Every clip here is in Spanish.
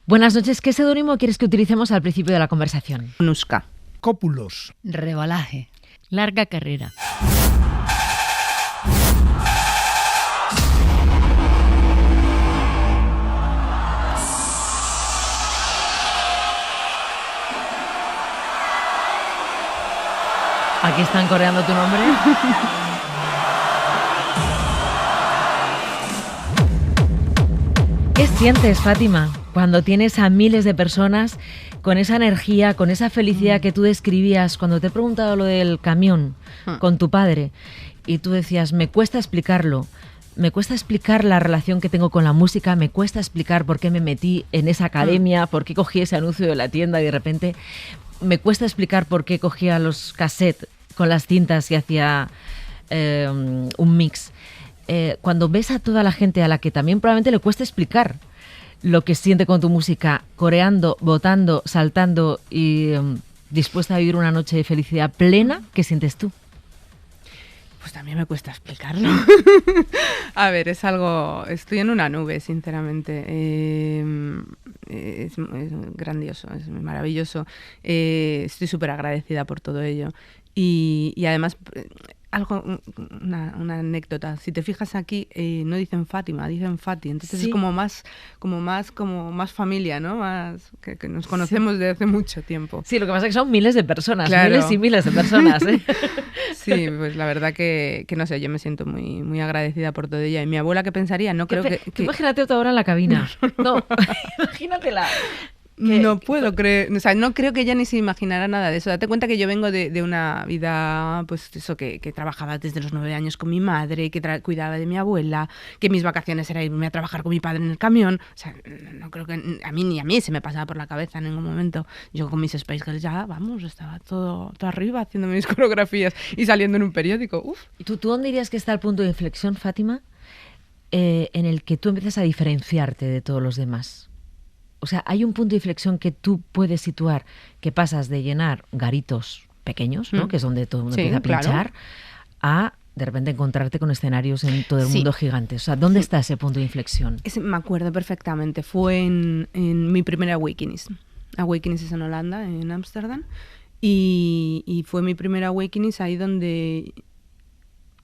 Buenas noches. ¿Qué seudónimo quieres que utilicemos al principio de la conversación? Nuska. Cópulos. Rebalaje. Larga carrera. Aquí están coreando tu nombre. ¿Qué sientes, Fátima, cuando tienes a miles de personas con esa energía, con esa felicidad que tú describías cuando te he preguntado lo del camión con tu padre y tú decías, me cuesta explicarlo, me cuesta explicar la relación que tengo con la música, me cuesta explicar por qué me metí en esa academia, por qué cogí ese anuncio de la tienda y de repente me cuesta explicar por qué cogía los cassettes con las cintas y hacía un mix. Cuando ves a toda la gente a la que también probablemente le cuesta explicar lo que siente con tu música, coreando, botando, saltando y dispuesta a vivir una noche de felicidad plena, ¿qué sientes tú? Pues también me cuesta explicarlo. A ver, es algo... Estoy en una nube, sinceramente. Es grandioso, es maravilloso. Estoy súper agradecida por todo ello. Y además... una anécdota. Si te fijas aquí, no dicen Fátima, dicen Fati. Entonces sí. Es como más familia, ¿no? Más que nos conocemos desde hace mucho tiempo. Sí, lo que pasa es que son miles de personas, claro. Miles y miles de personas, ¿eh? Sí, pues la verdad que no sé, yo me siento muy, muy agradecida por todo ella. Y mi abuela, ¿qué pensaría? No creo que... Imagínate otra hora en la cabina. No, imagínatela. No puedo creer, o sea, no creo que ella ni se imaginara nada de eso. Date cuenta que yo vengo de una vida, pues eso, que trabajaba desde los 9 años con mi madre, que cuidaba de mi abuela, que mis vacaciones era irme a trabajar con mi padre en el camión. O sea, no creo que a mí ni a mí se me pasaba por la cabeza en ningún momento. Yo con mis Spice Girls ya, vamos, estaba todo arriba haciendo mis coreografías y saliendo en un periódico. Uf. ¿Tú dónde dirías que está el punto de inflexión, Fátima, en el que tú empiezas a diferenciarte de todos los demás? O sea, hay un punto de inflexión que tú puedes situar, que pasas de llenar garitos pequeños, ¿no? Que es donde todo el mundo empieza a pinchar, claro, a de repente encontrarte con escenarios en todo el mundo gigantes. O sea, ¿dónde está ese punto de inflexión? Me acuerdo perfectamente. Fue en mi primera Awakenings. Awakenings es en Holanda, en Ámsterdam. Y fue mi primera Awakenings ahí donde...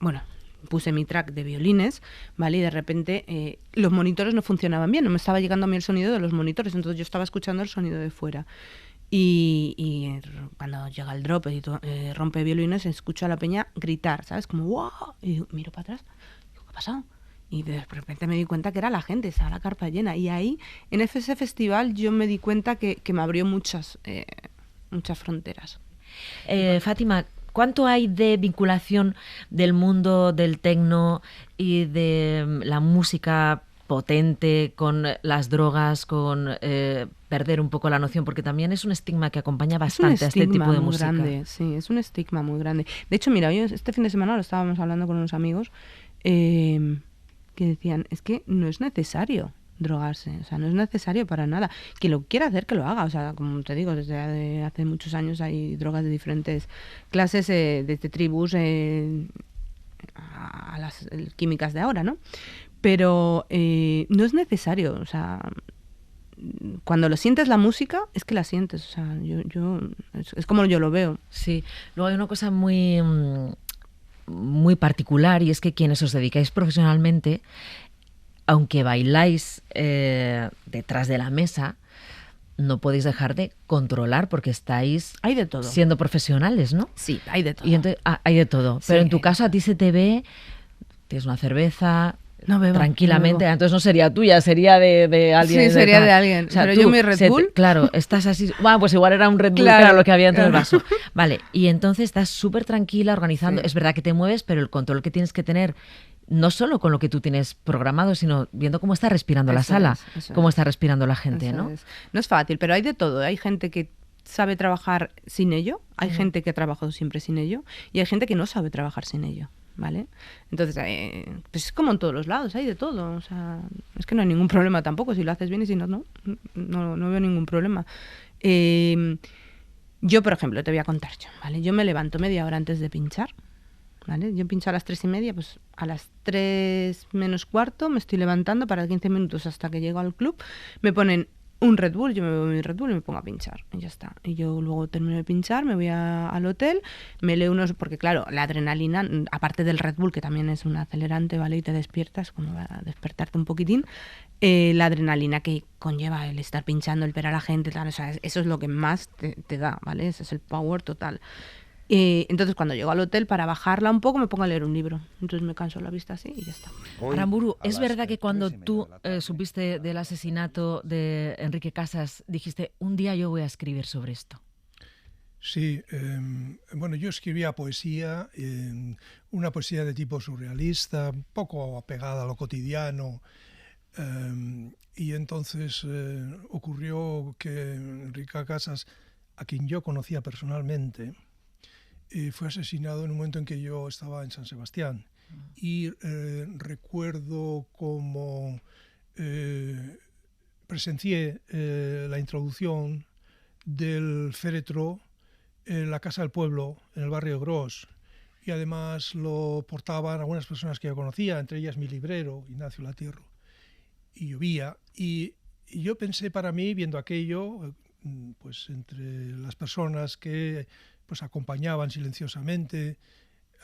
Bueno... puse mi track de violines, ¿vale? Y de repente los monitores no funcionaban bien, no me estaba llegando a mí el sonido de los monitores, entonces yo estaba escuchando el sonido de fuera. Y cuando llega el drop y rompe violines, escucho a la peña gritar, ¿sabes? Como ¡wow! Y miro para atrás, digo, ¿qué ha pasado? Y de repente me di cuenta que era la gente, estaba la carpa llena. Y ahí, en ese festival, yo me di cuenta que me abrió muchas fronteras. Fátima, ¿cuánto hay de vinculación del mundo del techno y de la música potente con las drogas, con perder un poco la noción? Porque también es un estigma que acompaña bastante a este tipo de música. Grande, sí, es un estigma muy grande. De hecho, mira, yo este fin de semana lo estábamos hablando con unos amigos que decían, es que no es necesario drogarse, o sea, no es necesario para nada. Quien lo quiera hacer, que lo haga. O sea, como te digo, desde hace muchos años hay drogas de diferentes clases, desde tribus a las químicas de ahora, ¿no? Pero no es necesario, o sea, cuando lo sientes la música, es que la sientes, o sea, yo es como yo lo veo. Sí, luego hay una cosa muy particular y es que quienes os dedicáis profesionalmente, aunque bailáis detrás de la mesa, no podéis dejar de controlar porque estáis hay de todo. Siendo profesionales, ¿no? Sí, hay de todo. Y entonces, hay de todo. Sí. Pero en tu caso a ti se te ve, tienes una cerveza, no bebo, tranquilamente, no bebo. entonces no sería tuya, sería de alguien. Sí, sería de alguien. O sea, pero yo mi Red Bull... claro, estás así... Bueno, pues igual era un Red Bull, claro, que era lo que había dentro del vaso. Vale, y entonces estás súper tranquila, organizando. Sí. Es verdad que te mueves, pero el control que tienes que tener... No solo con lo que tú tienes programado, sino viendo cómo está respirando la sala, cómo está respirando la gente, ¿no? No es fácil, pero hay de todo. Hay gente que sabe trabajar sin ello, hay gente que ha trabajado siempre sin ello y hay gente que no sabe trabajar sin ello, ¿vale? Entonces, pues es como en todos los lados, hay de todo. O sea, es que no hay ningún problema tampoco. Si lo haces bien y si no veo ningún problema. Yo, por ejemplo, te voy a contar yo, ¿vale? Yo me levanto media hora antes de pinchar. ¿Vale? Yo pincho a las 3:30, pues a las 3 menos cuarto me estoy levantando para 15 minutos hasta que llego al club. Me ponen un Red Bull, yo me bebo mi Red Bull y me pongo a pinchar, y ya está. Y yo luego termino de pinchar, me voy al hotel, me leo unos, porque claro, la adrenalina, aparte del Red Bull, que también es un acelerante, ¿vale? Y te despiertas, como va a despertarte un poquitín, la adrenalina que conlleva el estar pinchando, el ver a la gente, tal, o sea, eso es lo que más te da, ¿vale? Ese es el power total. Entonces cuando llego al hotel, para bajarla un poco, me pongo a leer un libro. Entonces me canso la vista así y ya está. Aramburu, ¿es verdad que cuando tú supiste del asesinato de Enrique Casas, dijiste, un día yo voy a escribir sobre esto? Sí, bueno, yo escribía poesía, una poesía de tipo surrealista, un poco apegada a lo cotidiano, y entonces ocurrió que Enrique Casas, a quien yo conocía personalmente, fue asesinado en un momento en que yo estaba en San Sebastián. Y recuerdo cómo presencié la introducción del féretro en la Casa del Pueblo, en el barrio Gros. Y además lo portaban algunas personas que yo conocía, entre ellas mi librero, Ignacio Latierro. Y llovía. Y yo pensé para mí, viendo aquello, pues entre las personas que pues acompañaban silenciosamente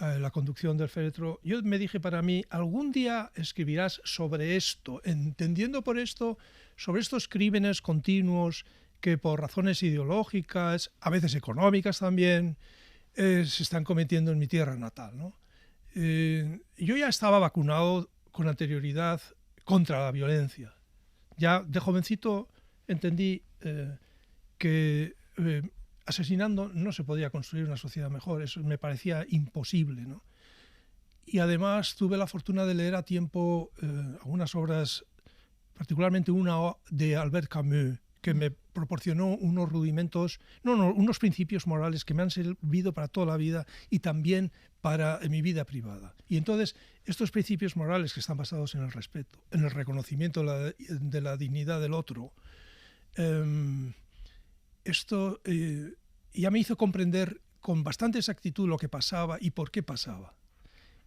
la conducción del féretro, yo me dije para mí, algún día escribirás sobre esto, entendiendo por esto, sobre estos crímenes continuos que por razones ideológicas, a veces económicas también, se están cometiendo en mi tierra natal, ¿no? Yo ya estaba vacunado con anterioridad contra la violencia. Ya de jovencito entendí que asesinando no se podía construir una sociedad mejor, eso me parecía imposible, ¿no? Y además tuve la fortuna de leer a tiempo algunas obras, particularmente una de Albert Camus, que me proporcionó unos rudimentos, unos principios morales que me han servido para toda la vida y también para mi vida privada. Y entonces estos principios morales que están basados en el respeto, en el reconocimiento de la dignidad del otro, esto ya me hizo comprender con bastante exactitud lo que pasaba y por qué pasaba.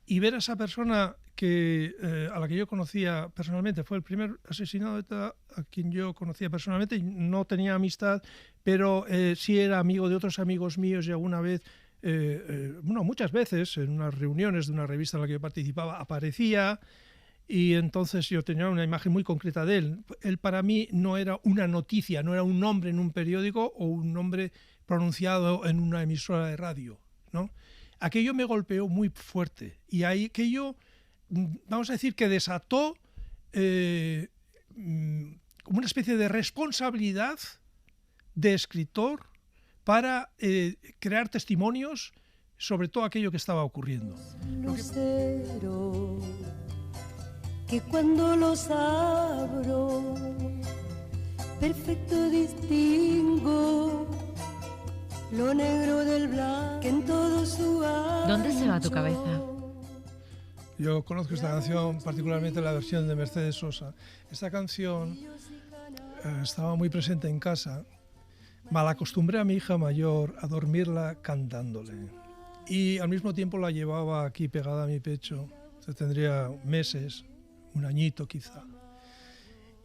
Y ver a esa persona a la que yo conocía personalmente, fue el primer asesinado de ETA a quien yo conocía personalmente, no tenía amistad, pero sí era amigo de otros amigos míos y alguna vez, muchas veces, en unas reuniones de una revista en la que yo participaba, aparecía. Y entonces yo tenía una imagen muy concreta de él. Él para mí no era una noticia, no era un nombre en un periódico o un nombre pronunciado en una emisora de radio, ¿no? Aquello me golpeó muy fuerte y aquello, vamos a decir que desató una especie de responsabilidad de escritor para crear testimonios sobre todo aquello que estaba ocurriendo. Que cuando los abro, perfecto distingo lo negro del blanco en todo su ancho. ¿Dónde se va tu cabeza? Yo conozco esta canción, particularmente la versión de Mercedes Sosa. Esta canción estaba muy presente en casa. Malacostumbré a mi hija mayor a dormirla cantándole. Y al mismo tiempo la llevaba aquí pegada a mi pecho. Tendría meses, un añito quizá,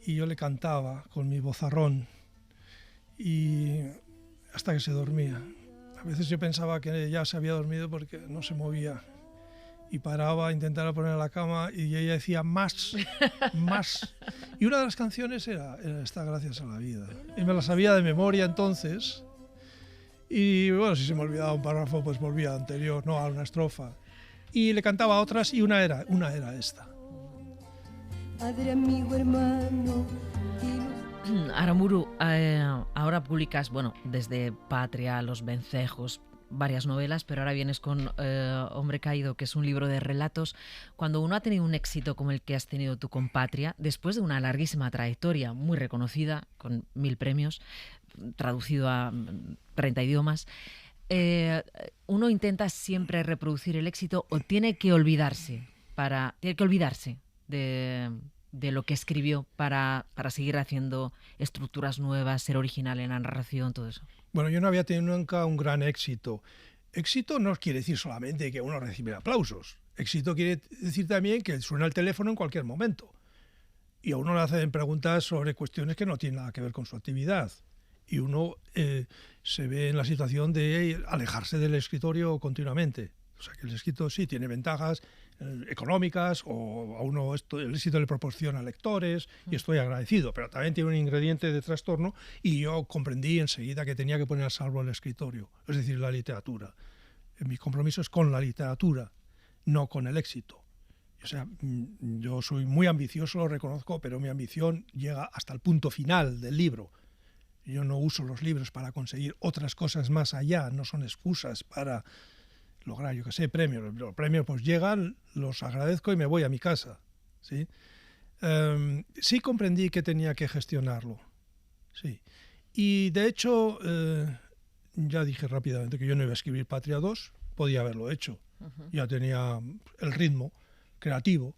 y yo le cantaba con mi vozarrón y hasta que se dormía. A veces yo pensaba que ya se había dormido porque no se movía y paraba, intentaba poner a la cama y ella decía más, más. Y una de las canciones era esta, Gracias a la vida, y me la sabía de memoria entonces. Y bueno, si se me olvidaba un párrafo, pues volvía al anterior, no, a una estrofa, y le cantaba otras y una era esta. Padre, amigo, hermano. Aramburu, ahora publicas, bueno, desde Patria, Los Vencejos, varias novelas, pero ahora vienes con Hombre Caído, que es un libro de relatos. Cuando uno ha tenido un éxito como el que has tenido tú con Patria, después de una larguísima trayectoria, muy reconocida, con 1000 premios, traducido a 30 idiomas, uno intenta siempre reproducir el éxito o tiene que olvidarse de lo que escribió para seguir haciendo estructuras nuevas, ser original en la narración, todo eso. Bueno, yo no había tenido nunca un gran éxito. Éxito no quiere decir solamente que uno recibe aplausos. Éxito quiere decir también que suena el teléfono en cualquier momento. y a uno le hacen preguntas sobre cuestiones que no tienen nada que ver con su actividad. Y uno se ve en la situación de alejarse del escritorio continuamente. O sea, que el escrito sí tiene ventajas económicas, o a uno el éxito le proporciona lectores, y estoy agradecido, pero también tiene un ingrediente de trastorno, y yo comprendí enseguida que tenía que poner a salvo el escritorio, es decir, la literatura. Mi compromiso es con la literatura, no con el éxito. O sea, yo soy muy ambicioso, lo reconozco, pero mi ambición llega hasta el punto final del libro. Yo no uso los libros para conseguir otras cosas más allá, no son excusas para lograr, yo qué sé, premios. Los premios pues llegan, los agradezco y me voy a mi casa, ¿sí? Sí comprendí que tenía que gestionarlo, sí. Y de hecho, ya dije rápidamente que yo no iba a escribir Patria 2, podía haberlo hecho. Ya tenía el ritmo creativo,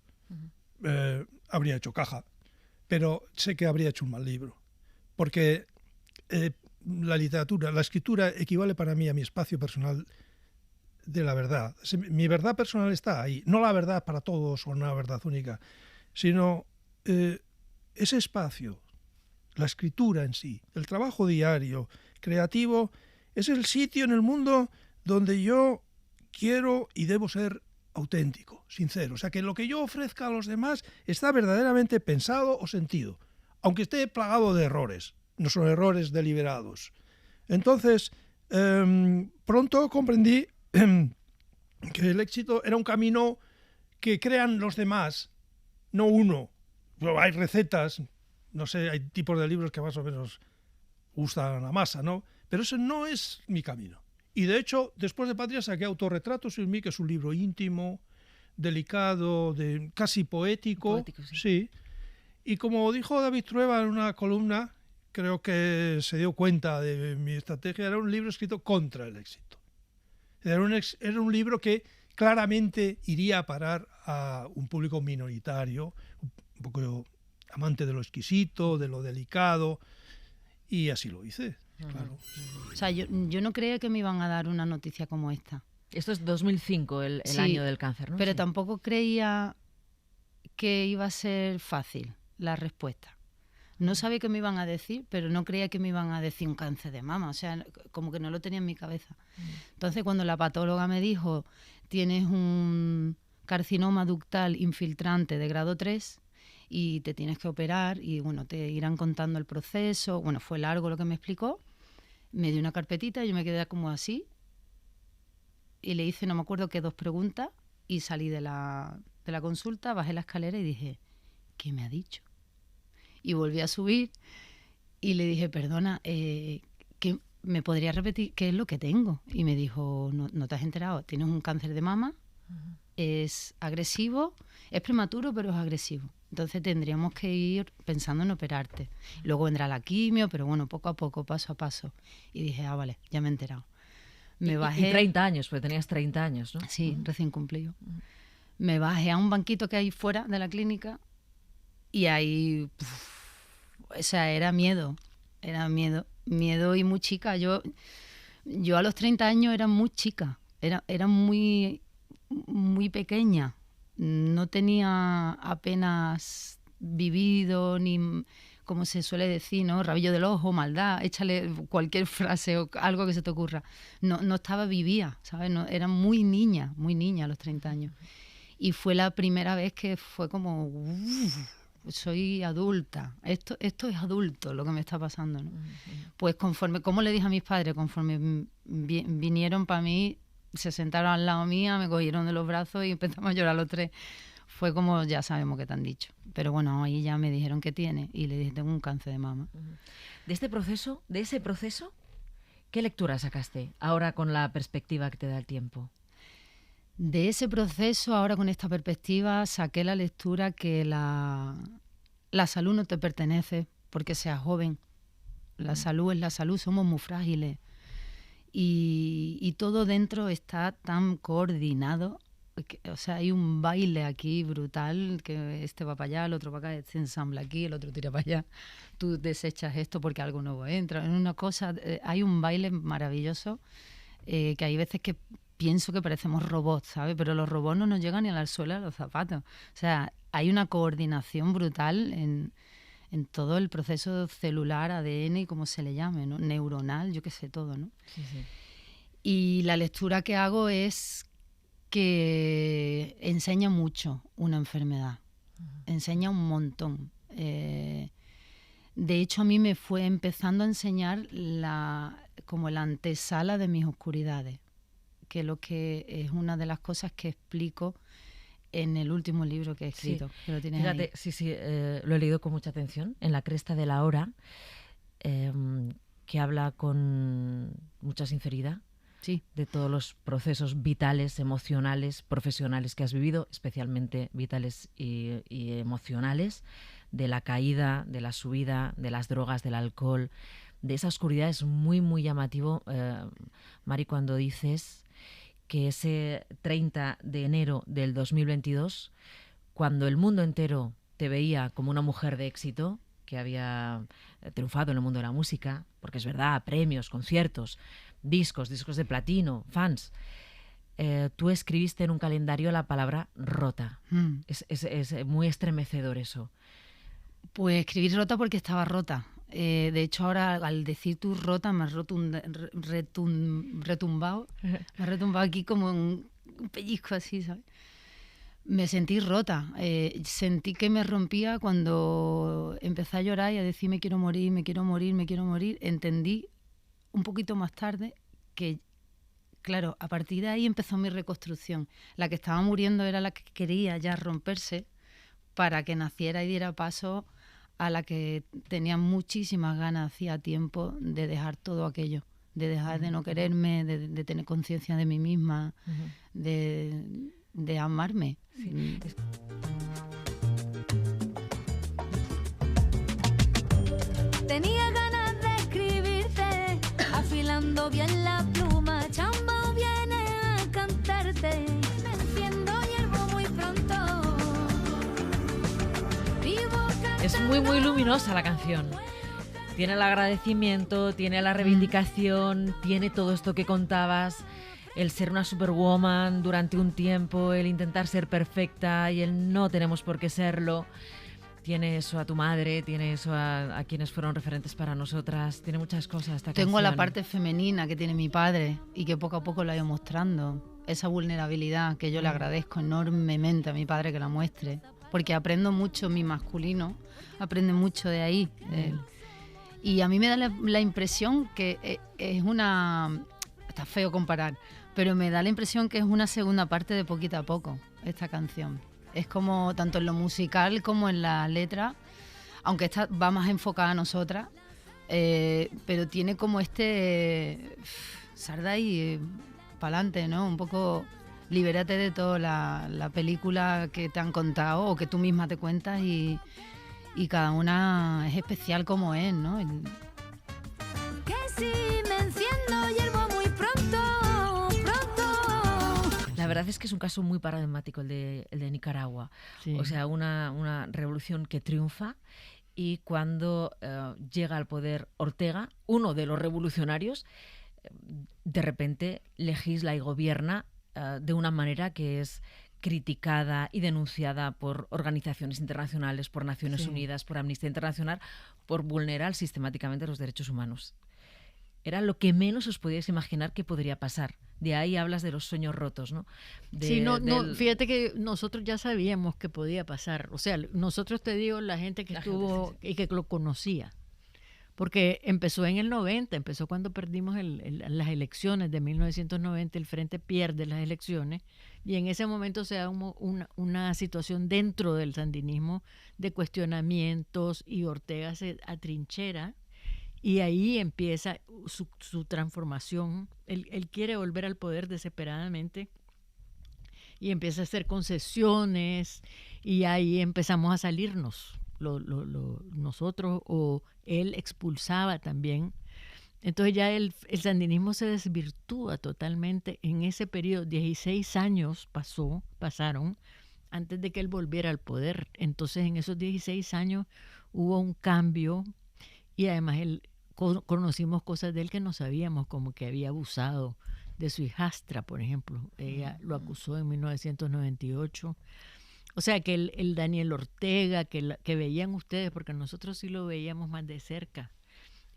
habría hecho caja, pero sé que habría hecho un mal libro, porque la literatura, la escritura equivale para mí a mi espacio personal de la verdad. Mi verdad personal está ahí, no la verdad para todos o una verdad única, sino ese espacio, la escritura en sí, el trabajo diario, creativo, es el sitio en el mundo donde yo quiero y debo ser auténtico, sincero. O sea, que lo que yo ofrezca a los demás está verdaderamente pensado o sentido, aunque esté plagado de errores, no son errores deliberados. Entonces, pronto comprendí que el éxito era un camino que crean los demás, no uno. Pero hay recetas, no sé, hay tipos de libros que más o menos gustan a la masa, ¿no? Pero ese no es mi camino. Y de hecho, después de Patria saqué Autorretratos en mí, que es un libro íntimo, delicado, casi poético. Sí. Y como dijo David Trueba en una columna, creo que se dio cuenta de mi estrategia, era un libro escrito contra el éxito. Era un libro que claramente iría a parar a un público minoritario, un poco amante de lo exquisito, de lo delicado, y así lo hice. Claro. O sea, yo no creía que me iban a dar una noticia como esta. Esto es 2005, el Sí, año del cáncer, ¿no? Pero Sí. tampoco creía que iba a ser fácil la respuesta. No sabía qué me iban a decir, pero no creía que me iban a decir un cáncer de mama. O sea, como que no lo tenía en mi cabeza. Entonces, cuando la patóloga me dijo, tienes un carcinoma ductal infiltrante de grado 3 y te tienes que operar, y bueno, te irán contando el proceso. Bueno, fue largo lo que me explicó. Me dio una carpetita y yo me quedé como así. Y le hice, no me acuerdo qué, 2 preguntas, y salí de la consulta, bajé la escalera y dije, ¿qué me ha dicho? Y volví a subir y le dije, perdona, ¿qué me podría repetir qué es lo que tengo? Y me dijo, no te has enterado, tienes un cáncer de mama, es agresivo, es prematuro, pero es agresivo. Entonces tendríamos que ir pensando en operarte. Luego vendrá la quimio, pero bueno, poco a poco, paso a paso. Y dije, vale, ya me he enterado. Me bajé. Y 30 años, porque tenías 30 años, ¿no? Sí, recién cumplido. Me bajé a un banquito que hay fuera de la clínica y ahí, o sea, era miedo y muy chica. Yo a los 30 años era muy chica, era muy, muy pequeña. No tenía apenas vivido ni, como se suele decir, ¿no? Rabillo del ojo, maldad, échale cualquier frase o algo que se te ocurra. No estaba vivía, ¿sabes? No, era muy niña a los 30 años. Y fue la primera vez que fue como, soy adulta, esto es adulto lo que me está pasando, ¿no? Pues conforme, como le dije a mis padres, conforme vinieron para mí, se sentaron al lado mía, me cogieron de los brazos y empezamos a llorar los 3. Fue como, ya sabemos qué te han dicho. Pero bueno, ahí ya me dijeron qué tiene y le dije, tengo un cáncer de mama. De ese proceso, ¿qué lectura sacaste ahora con la perspectiva que te da el tiempo? De ese proceso, ahora con esta perspectiva, saqué la lectura que la salud no te pertenece porque seas joven. La salud es la salud, somos muy frágiles. Y todo dentro está tan coordinado. O sea, hay un baile aquí brutal, que este va para allá, el otro para acá, este ensambla aquí, el otro tira para allá. Tú desechas esto porque algo nuevo entra. En una cosa, hay un baile maravilloso que hay veces que pienso que parecemos robots, ¿sabes? Pero los robots no nos llegan ni a la suela de los zapatos. O sea, hay una coordinación brutal en todo el proceso celular, ADN y como se le llame, ¿no? Neuronal, yo qué sé, todo, ¿no? Sí, sí. Y la lectura que hago es que enseña mucho una enfermedad, enseña un montón. De hecho, a mí me fue empezando a enseñar como la antesala de mis oscuridades, que es una de las cosas que explico en el último libro que he escrito. Sí. Que lo tienes Fíjate, ahí. sí, lo he leído con mucha atención, En la cresta de la hora, que habla con mucha sinceridad Sí. de todos los procesos vitales, emocionales, profesionales que has vivido, especialmente vitales y emocionales, de la caída, de la subida, de las drogas, del alcohol, de esa oscuridad. Es muy, muy llamativo, Mari, cuando dices que ese 30 de enero del 2022, cuando el mundo entero te veía como una mujer de éxito, que había triunfado en el mundo de la música, porque es verdad, premios, conciertos, discos de platino, fans, tú escribiste en un calendario la palabra rota. Es muy estremecedor eso. Pues escribí rota porque estaba rota. De hecho, ahora al decir tú rota me has retumbado. Me ha retumbado aquí como un pellizco así, ¿sabes? Me sentí rota. Sentí que me rompía cuando empecé a llorar y a decir me quiero morir, me quiero morir, me quiero morir. Entendí un poquito más tarde que, claro, a partir de ahí empezó mi reconstrucción. La que estaba muriendo era la que quería ya romperse para que naciera y diera paso a la que tenía muchísimas ganas hacía tiempo de dejar todo aquello, de dejar de no quererme, de tener conciencia de mí misma, de amarme. Sí. Tenía ganas de escribirte, afilando bien la pluma, Chamba viene a cantarte, me enciendo hierbo muy pronto. Es muy, muy luminosa la canción. Tiene el agradecimiento, tiene la reivindicación, tiene todo esto que contabas, el ser una superwoman durante un tiempo, el intentar ser perfecta y el no tenemos por qué serlo. Tiene eso a tu madre, tiene eso a quienes fueron referentes para nosotras, tiene muchas cosas esta canción. Tengo la parte femenina que tiene mi padre y que poco a poco la he ido mostrando, esa vulnerabilidad que yo le agradezco enormemente a mi padre que la muestre, porque aprendo mucho, mi masculino aprende mucho de ahí. Y a mí me da la impresión que es una... Está feo comparar, pero me da la impresión que es una segunda parte de Poquito a Poco, esta canción. Es como, tanto en lo musical como en la letra, aunque esta va más enfocada a nosotras, pero tiene como sarda y pa'lante, ¿no? Un poco libérate de toda la película que te han contado o que tú misma te cuentas y cada una es especial como es, ¿no? Que si me enciendo hierbo muy pronto. La verdad es que es un caso muy paradigmático el de Nicaragua. Sí. O sea, una revolución que triunfa y cuando llega al poder Ortega, uno de los revolucionarios, de repente legisla y gobierna de una manera que es criticada y denunciada por organizaciones internacionales, por Naciones Unidas, por Amnistía Internacional, por vulnerar sistemáticamente los derechos humanos. Era lo que menos os podíais imaginar que podría pasar. De ahí hablas de los sueños rotos, ¿no? Fíjate que nosotros ya sabíamos que podía pasar. O sea, nosotros, te digo, la gente que estuvo y que lo conocía. Porque empezó en el 90, empezó cuando perdimos las elecciones de 1990, el Frente pierde las elecciones y en ese momento se da una situación dentro del sandinismo de cuestionamientos y Ortega se atrinchera y ahí empieza su transformación. Él quiere volver al poder desesperadamente y empieza a hacer concesiones y ahí empezamos a salirnos. Nosotros o él expulsaba también. Entonces ya el sandinismo se desvirtúa totalmente en ese periodo. 16 años pasaron antes de que él volviera al poder. Entonces en esos 16 años hubo un cambio y además conocimos cosas de él que no sabíamos, como que había abusado de su hijastra, por ejemplo. Ella lo acusó en 1998. O sea, que el Daniel Ortega, que veían ustedes, porque nosotros sí lo veíamos más de cerca,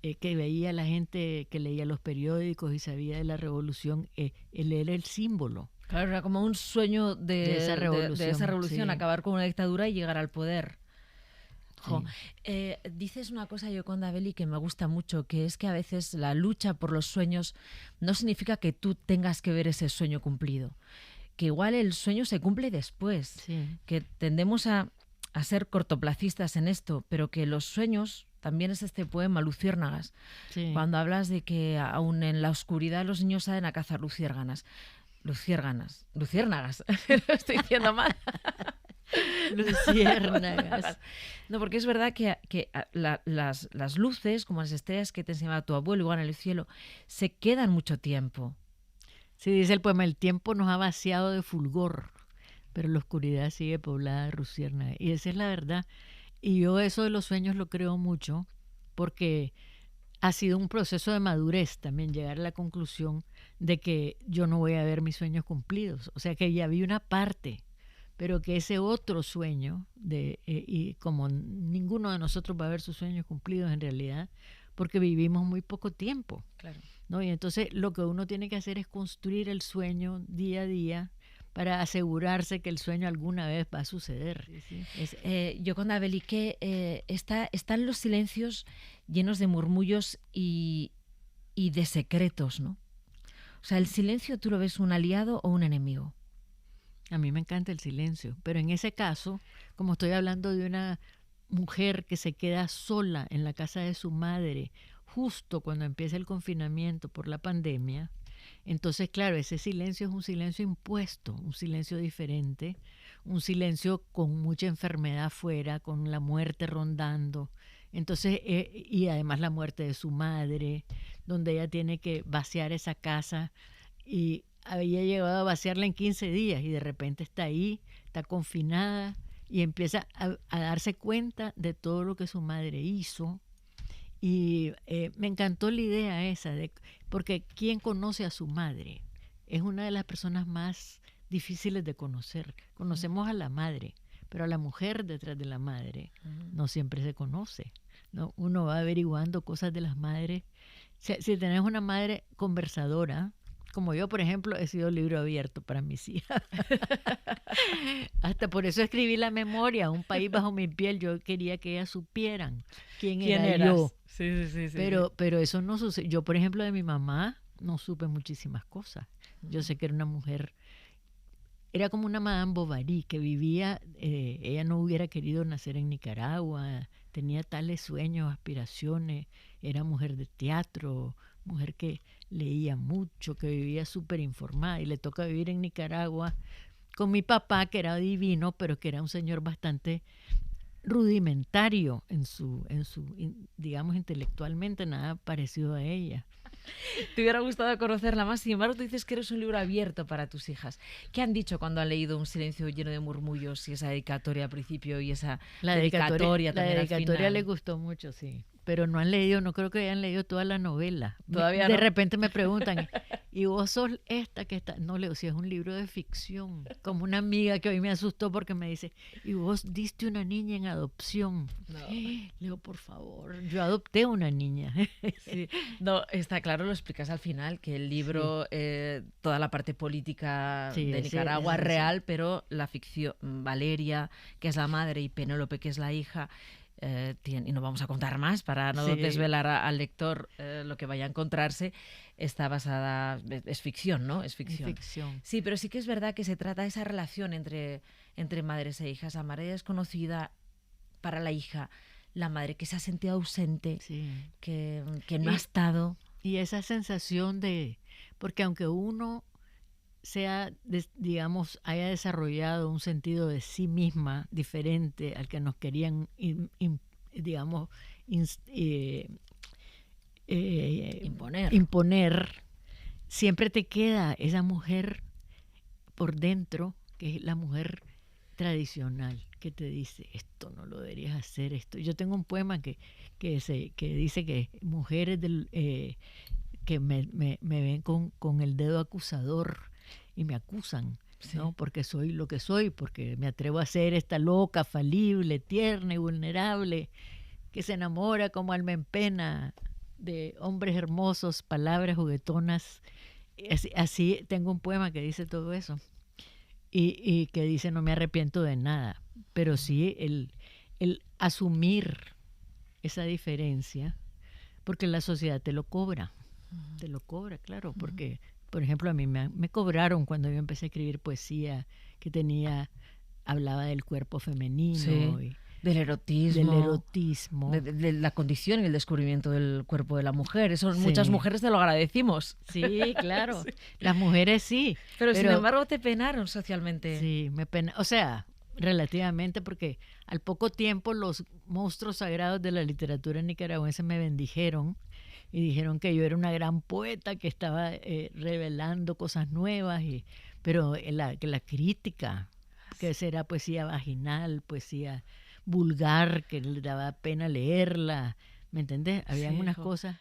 que veía la gente que leía los periódicos y sabía de la revolución, él era el símbolo. Claro, era como un sueño de esa revolución, sí. acabar con una dictadura y llegar al poder. Sí. Dices una cosa, Yoconda Belli, que me gusta mucho, que es que a veces la lucha por los sueños no significa que tú tengas que ver ese sueño cumplido. Que igual el sueño se cumple después. Sí. Que tendemos a ser cortoplacistas en esto, pero que los sueños... También es este poema, Luciérnagas, Sí. cuando hablas de que aún en la oscuridad los niños salen a cazar luciérnagas. Luciérnagas, lo estoy diciendo mal. Luciérnagas. No, porque es verdad que las luces, como las estrellas que te enseñaba tu abuelo, igual en el cielo, se quedan mucho tiempo. Sí, dice el poema, el tiempo nos ha vaciado de fulgor, pero la oscuridad sigue poblada de luciérnagas. Y esa es la verdad. Y yo eso de los sueños lo creo mucho porque ha sido un proceso de madurez también llegar a la conclusión de que yo no voy a ver mis sueños cumplidos. O sea que ya vi una parte, pero que ese otro sueño, y como ninguno de nosotros va a ver sus sueños cumplidos en realidad, porque vivimos muy poco tiempo. Claro. ¿No? Y entonces lo que uno tiene que hacer es construir el sueño día a día, para asegurarse que el sueño alguna vez va a suceder. Sí, sí. Yoconda Belli, que están los silencios llenos de murmullos y de secretos, ¿no? O sea, ¿el silencio tú lo ves un aliado o un enemigo? A mí me encanta el silencio, pero en ese caso, como estoy hablando de una mujer que se queda sola en la casa de su madre, justo cuando empieza el confinamiento por la pandemia, entonces, claro, ese silencio es un silencio impuesto, un silencio diferente, un silencio con mucha enfermedad afuera, con la muerte rondando. Entonces, y además la muerte de su madre, donde ella tiene que vaciar esa casa y había llegado a vaciarla en 15 días y de repente está ahí, está confinada y empieza a darse cuenta de todo lo que su madre hizo. Y me encantó la idea esa, porque ¿quién conoce a su madre? Es una de las personas más difíciles de conocer. Conocemos a la madre, pero a la mujer detrás de la madre no siempre se conoce, ¿no? Uno va averiguando cosas de las madres. Si tenés una madre conversadora, como yo, por ejemplo, he sido libro abierto para mis hijas. Hasta por eso escribí La memoria, Un país bajo mi piel. Yo quería que ellas supieran quién era yo. Sí. Pero eso no sucede. Yo, por ejemplo, de mi mamá no supe muchísimas cosas. Yo sé que era una mujer, era como una Madame Bovary que vivía, ella no hubiera querido nacer en Nicaragua, tenía tales sueños, aspiraciones, era mujer de teatro, mujer que leía mucho, que vivía súper informada, y le toca vivir en Nicaragua con mi papá, que era divino, pero que era un señor bastante rudimentario digamos, intelectualmente, nada parecido a ella. Te hubiera gustado conocerla más, sin embargo tú dices que eres un libro abierto para tus hijas. ¿Qué han dicho cuando han leído Un silencio lleno de murmullos y esa dedicatoria al principio y esa dedicatoria también al final? La dedicatoria le gustó mucho, sí. Pero no han leído, no creo que hayan leído toda la novela. Todavía de no. repente me preguntan, ¿y vos sos esta que está? No leo, si es un libro de ficción. Como una amiga que hoy me asustó porque me dice, ¿y vos diste una niña en adopción? No. Leo, por favor, yo adopté una niña. Sí. No, está claro, lo explicas al final, que el libro, toda la parte política de Nicaragua es real, pero la ficción, Valeria, que es la madre, y Penélope, que es la hija, y no vamos a contar más para no desvelar al lector lo que vaya a encontrarse, está basada, es ficción, ¿no? Es ficción. Es ficción. Sí, pero sí que es verdad que se trata de esa relación entre madres e hijas. La madre desconocida para la hija, la madre que se ha sentido ausente, que no ha estado. Y esa sensación porque aunque uno digamos, haya desarrollado un sentido de sí misma diferente al que nos querían, digamos, imponer, siempre te queda esa mujer por dentro, que es la mujer tradicional, que te dice, esto no lo deberías hacer, esto. Yo tengo un poema que dice que mujeres que me ven con el dedo acusador y me acusan, ¿no? Porque soy lo que soy, porque me atrevo a ser esta loca, falible, tierna y vulnerable, que se enamora como alma en pena de hombres hermosos, palabras juguetonas. Así tengo un poema que dice todo eso y que dice no me arrepiento de nada, pero sí el asumir esa diferencia, porque la sociedad te lo cobra, claro, porque por ejemplo a mí me cobraron cuando yo empecé a escribir poesía que hablaba del cuerpo femenino, sí. Del erotismo, de la condición y el descubrimiento del cuerpo de la mujer. Eso muchas mujeres te lo agradecimos. Sí, claro. Sí. Las mujeres sí. Pero sin embargo te penaron socialmente. Sí, me penaron. O sea, relativamente, porque al poco tiempo los monstruos sagrados de la literatura nicaragüense me bendijeron y dijeron que yo era una gran poeta que estaba revelando cosas nuevas, pero que la crítica, que esa era poesía vaginal, poesía vulgar, que le daba pena leerla, ¿me entendés? Habían unas cosas